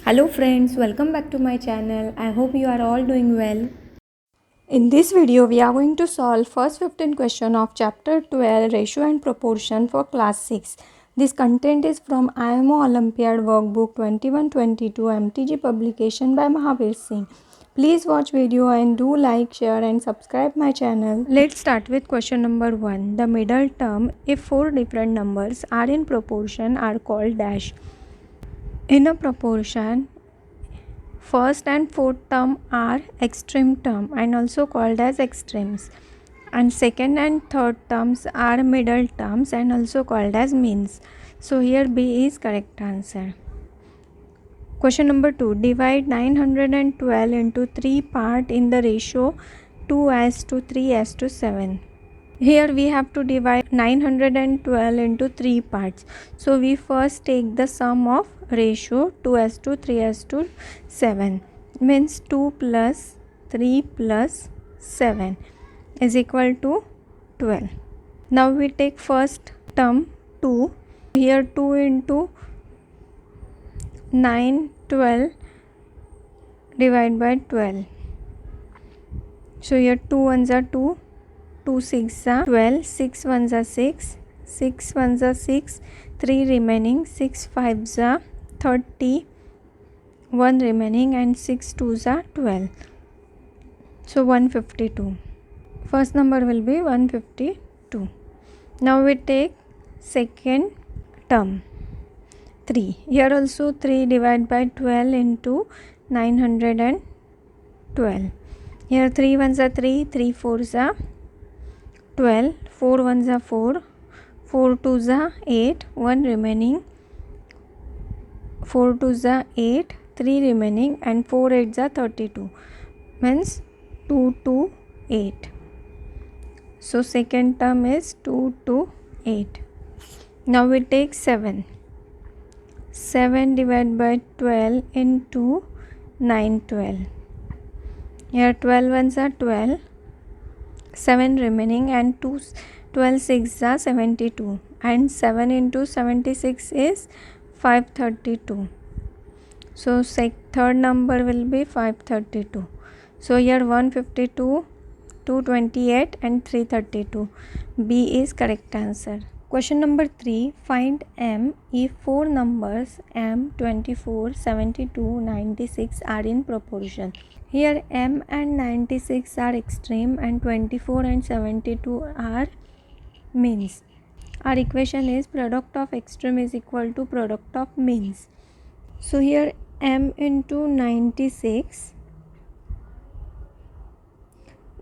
Hello friends, welcome back to my channel. I hope you are all doing well. In this video, we are going to solve first 15 question of chapter 12 ratio and proportion for class 6. This content is from IMO Olympiad workbook 21-22 MTG publication by Mahavir Singh. Please watch video and do like, share and subscribe my channel. Let's start with question number 1. The middle term if four different numbers are in proportion are called dash. In a proportion, first and fourth term are extreme term and also called as extremes, and second and third terms are middle terms and also called as means. So here B is correct answer. Question number 2. Divide 912 into 3 part in the ratio 2:3:7. Here we have to divide 912 into 3 parts. So we first take the sum of ratio 2:3:7, means 2 plus 3 plus 7 is equal to 12. Now we take first term 2. Here 2 into 9, 12 divided by 12. So here 2 ones are 2. 2 6 are 12, 6 ones are 6, 6 ones are 6, 3 remaining, 6 5s are 30, 1 remaining and 6 2s are 12. So 152. First number will be 152. Now we take second term 3. Here also 3 divided by 12 into 912. Here 3 ones are 3, 3 4s are 12, 4 ones are 4, 4 2s are 8, 1 remaining, 4 2s are 8, 3 remaining and 4 8s are 32, means 2 2 8. So second term is 2 2 8. Now we take 7. 7 divided by 12 into 9 12. Here 12 ones are 12, 7 remaining and 12 6 are 72 and 7 into 76 is 532. So third number will be 532. So here 152, 228 and 332. B is correct answer. Question number 3. Find M if four numbers M, 24, 72, 96 are in proportion. Here M and 96 are extreme and 24 and 72 are means. Our equation is product of extreme is equal to product of means. So here M into 96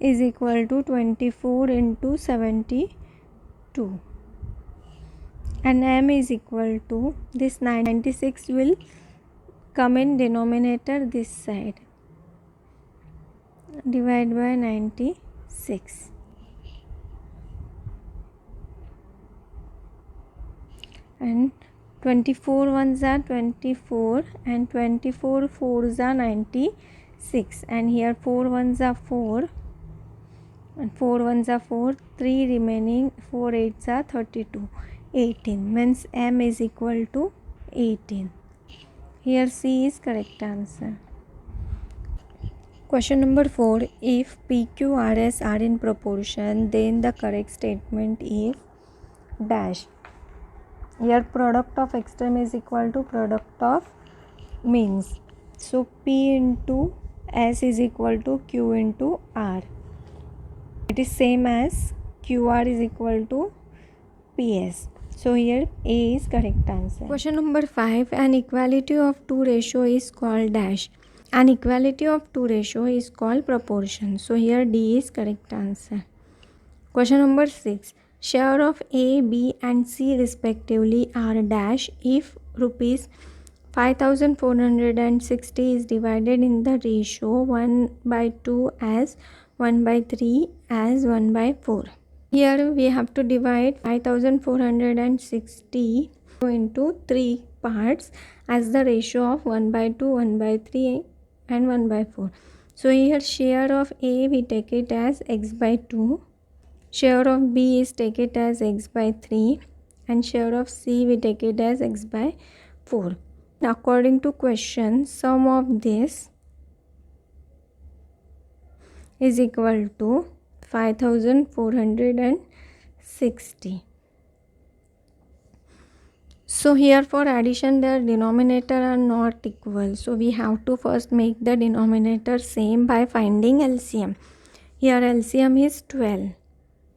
is equal to 24 into 72. And M is equal to this 96 will come in denominator this side, divide by 96, and 24 ones are 24 and 24 fours are 96, and here 4 ones are 4 and 4 ones are 4, 3 remaining, 4 8s are 32, 18, means M is equal to 18. Here C is correct answer. Question number 4. If PQRS are in proportion, then the correct statement is dash. Here product of extreme is equal to product of means. So P into S is equal to Q into R. It is same as QR is equal to PS. So here A is correct answer. Question number 5. An equality of two ratio is called dash. An equality of two ratio is called proportion. So here D is correct answer. Question number 6. Share of A, B and C respectively are dash if rupees 5460 is divided in the ratio 1/2 as 1/3 as 1/4. Here we have to divide 5460 into 3 parts as the ratio of 1/2, 1/3 and 1/4. So here share of A we take it as x/2, share of B is take it as x/3 and share of C we take it as x/4. according to question, sum of this is equal to 5460. So here for addition their denominator are not equal. So we have to first make the denominator same by finding LCM. Here LCM is 12.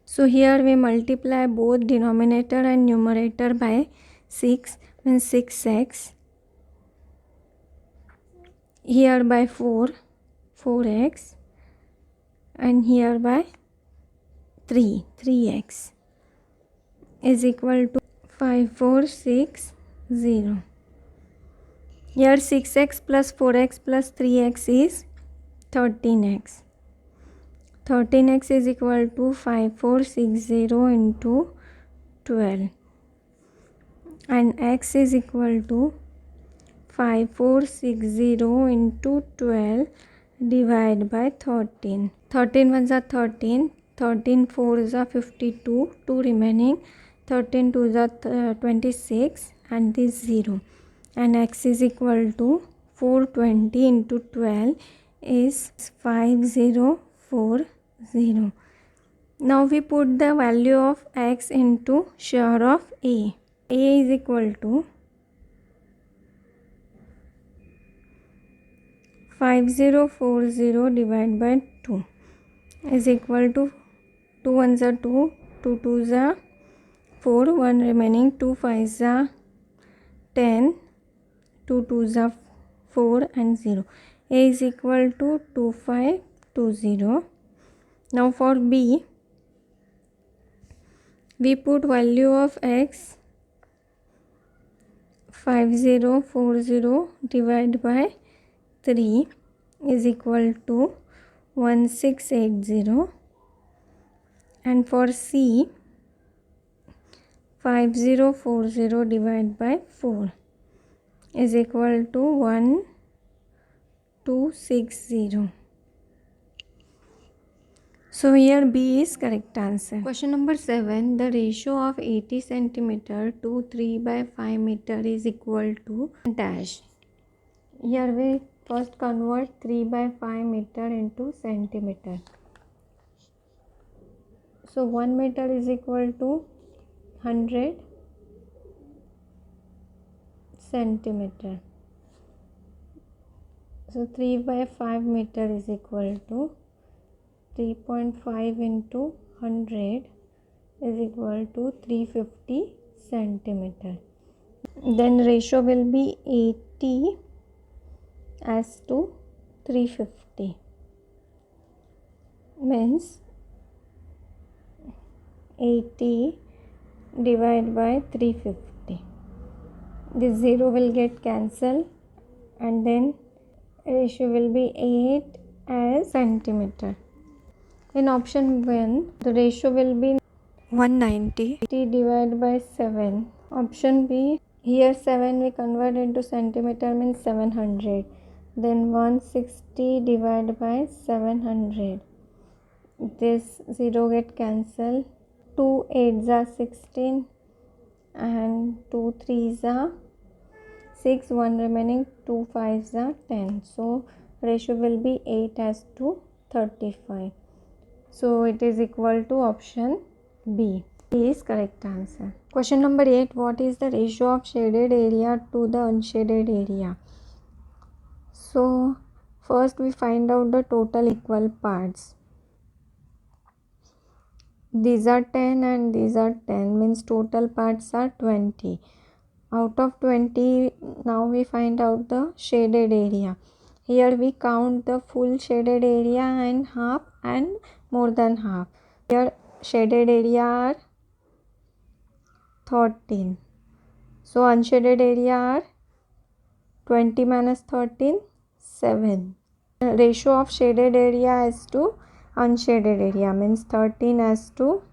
So here we multiply both denominator and numerator by 6, means 6x. Here by 4x. And here by 3x is equal to 5460. Here 6x plus 4x plus 3x is 13x. 13x is equal to 5460 into 12. And x is equal to 5460 into 12 divided by 13. 13 ones are 13. 13 4s are 52. 2 remaining. 13 2s are 26 and this 0. And x is equal to 420 into 12 is 5040. Now we put the value of x into share of A. A is equal to 5040 divided by 2 is equal to 2 ones are 2, 2 2s are 4, 1 remaining, 2 5s are 10, 2 2s are 4 and 0. A is equal to 2520. Now for B, we put value of x 5040 divided by 3 is equal to 1680. And for C, 5040 divided by 4 is equal to 1260. So here B is correct answer. Question number 7. The ratio of 80 centimeter to 3 by 5 meter is equal to dash. Here we first convert 3 by 5 meter into centimeter. So 1 meter is equal to 100 centimeter. So 3 by 5 meter is equal to 3.5 into 100 is equal to 350 centimeter. Then ratio will be 80 as to 350. Means 80 divided by 350. This 0 will get cancelled and then ratio will be 8 as centimeter. In option 1, the ratio will be 190 divided by 7. Option B, here 7 we convert into centimeter means 700. Then 160 divided by 700. This 0 get cancelled. 2 8s are 16 and 2 3s are 6, 1 remaining, 2 5s are 10. So ratio will be 8 as to 35. So it is equal to option B. B is correct answer. Question number 8. What is the ratio of shaded area to the unshaded area? So first we find out the total equal parts. These are 10 and these are 10, means total parts are 20. Out of 20, now we find out the shaded area. Here we count the full shaded area and half and more than half. Here shaded area are 13. So unshaded area are 20 minus 13, 7. Ratio of shaded area as to unshaded area means 13 as to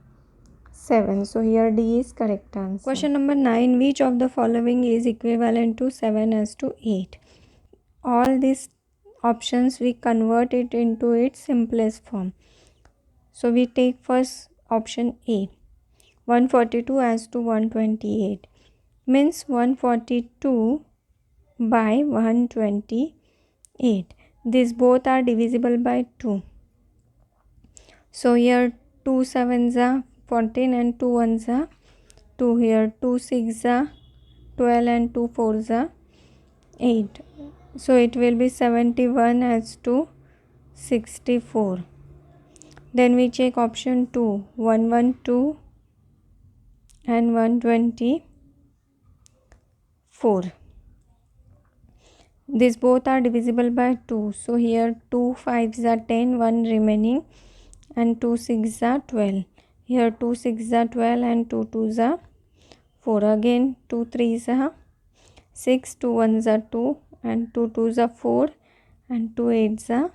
7. So here D is correct answer. Question number 9. Which of the following is equivalent to 7 as to 8? All these options we convert it into its simplest form. So we take first option A. 142 as to 128 means 142 by 128. These both are divisible by 2. So here 2 sevens are 14 and 2 ones are 2. Here 2 6 are 12 and 2 fours are 8. So it will be 71 as to 64. Then we check option 2, 112 and 124. These both are divisible by 2. So here 2 5s are 10, 1 remaining, and 2 6s are 12. Here 2 6s are 12 and 2 2s are 4. Again 2 3s are 6, 2 1s are 2 and 2 2s are 4 and 2 8s are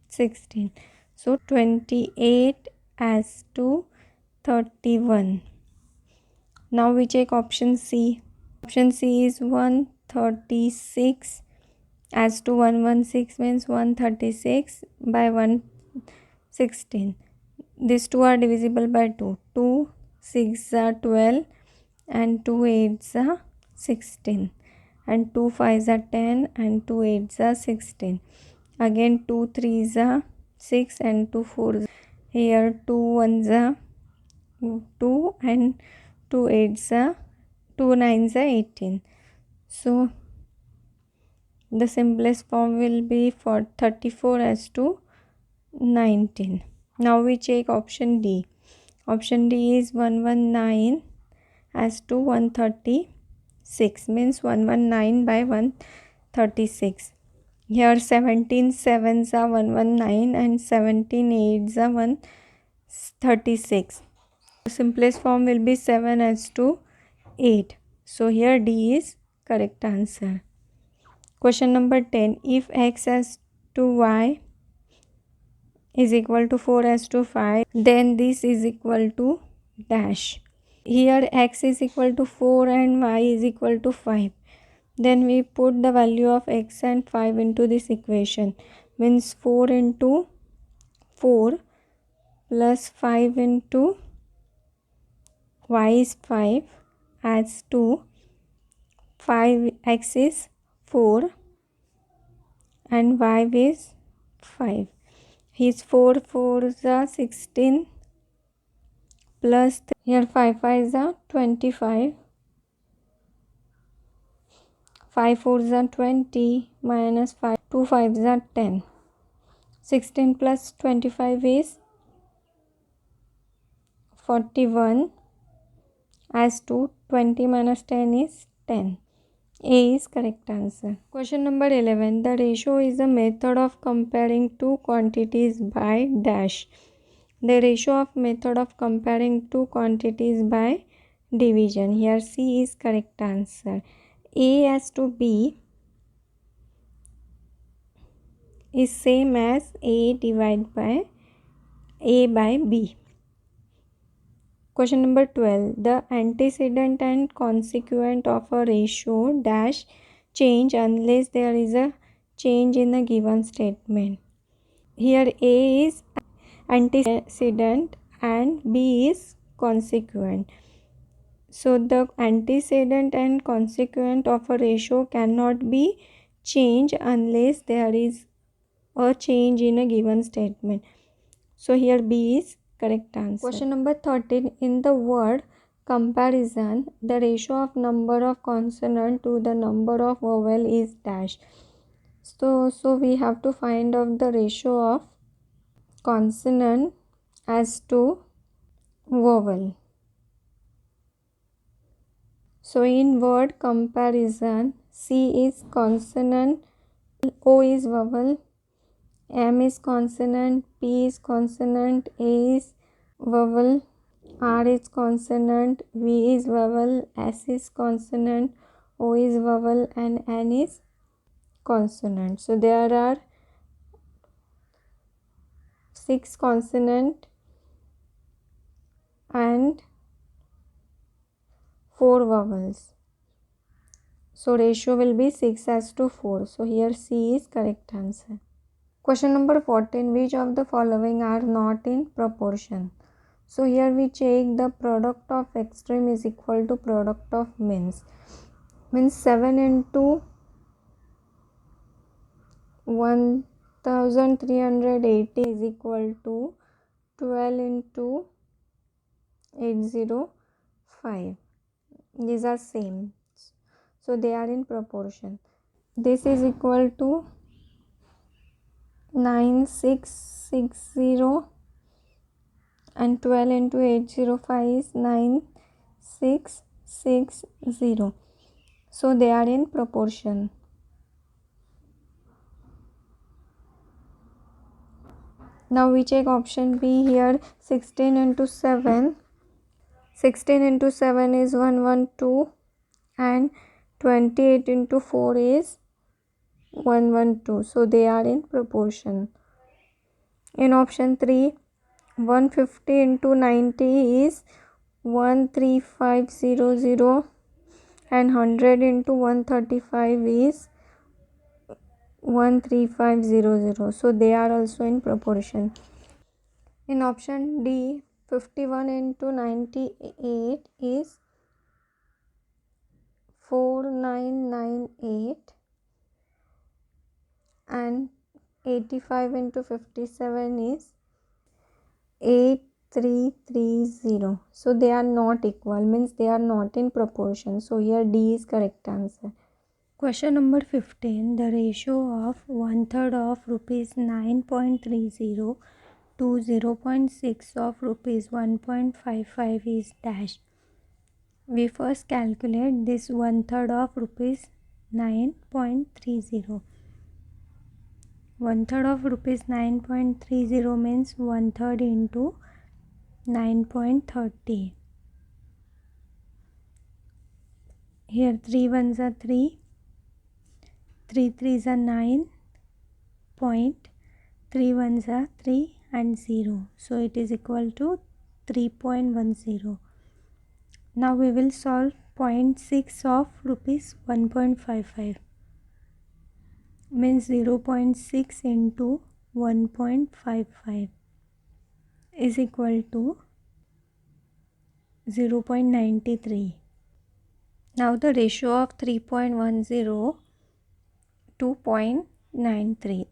16. So 28 as to 31. Now we check option C. Option C is 136 as to 116 means 136 by 116. These two are divisible by 2. 2 6 are 12 and 2 8s are 16 and 2 5s are 10 and 2 8s are 16. Again 2 3s are 6 and 2 4s. Here 2 1s are 2 and 2 8s are 2 9s are 18. So the simplest form will be for 34 as to 19. Now we check option D. Option D is 119 as to 136 means 119 by 136. Here 17 sevens are 119 and 17 8s are 136. The simplest form will be 7 as to 8. So here D is correct answer. Question number 10. If x as to y is equal to 4 as to 5, then this is equal to dash. Here x is equal to 4 and y is equal to 5. Then we put the value of x and 5 into this equation. Means 4 into 4 plus 5 into y is 5 as to 5x is 4 and y is 5. His 4 4s are 16 plus here 5 5s are 25. 5 4s are 20 minus 5 2 5s are 10. 16 plus 25 is 41 as to 20 minus 10 is 10. A is correct answer. Question number 11. The ratio is a method of comparing two quantities by dash. The ratio of method of comparing two quantities by division. Here C is correct answer. A as to B is same as A divided by A by B. Question number 12. The antecedent and consequent of a ratio dash change unless there is a change in the given statement. Here A is antecedent and B is consequent. So the antecedent and consequent of a ratio cannot be changed unless there is a change in a given statement. So here B is correct answer. Question number 13. In the word comparison, the ratio of number of consonant to the number of vowel is dash. So we have to find out the ratio of consonant as to vowel. So in word comparison, C is consonant, O is vowel, M is consonant, P is consonant, A is vowel, R is consonant, V is vowel, S is consonant, O is vowel and N is consonant. So there are 6 consonant and 4 vowels. So ratio will be 6 as to 4. So here C is correct answer. Question number 14. Which of the following are not in proportion? So here we check the product of extreme is equal to product of means. Means 7 into 1380 is equal to 12 into 805. These are same, so they are in proportion. This is equal to 9660 and 12 into 805 is 9660. So they are in proportion. Now we check option B here. 16 into 7. 16 into 7 is 112 and 28 into 4 is 112. So they are in proportion. In option 3, 150 into 90 is 13500 and 100 into 135 is 13500. So they are also in proportion. In option D, 51 into 98 is 4998 and 85 into 57 is 8330. So they are not equal, means they are not in proportion. So here D is correct answer. Question number 15. The ratio of 1/3 of rupees 9.30 to 0.6 of rupees 1.55 is dash. We first calculate this 1/3 of rupees 9.30. 1/3 of rupees 9.30 means 1/3 into 9.30. Here 3 ones are 3, 3 threes are 9, point 3 ones are 3 and 0. So it is equal to 3.10. Now we will solve 0.6 of rupees 1.55. Means 0.6 into 1.55 is equal to 0.93. Now the ratio of 3.10 to 0.93.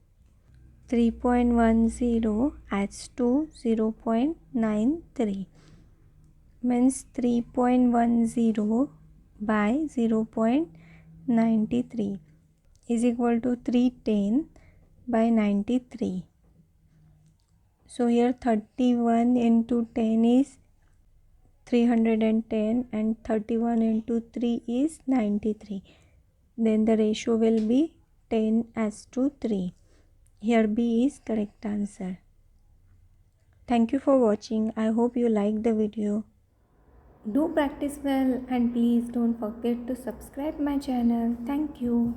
3.10 adds to 0.93 means 3.10 by 0.93 is equal to 310 by 93. So here 31 into 10 is 310 and 31 into 3 is 93. Then the ratio will be 10:3. Here B is correct answer. Thank you for watching. I hope you liked the video. Do practice well and please don't forget to subscribe my channel. Thank you.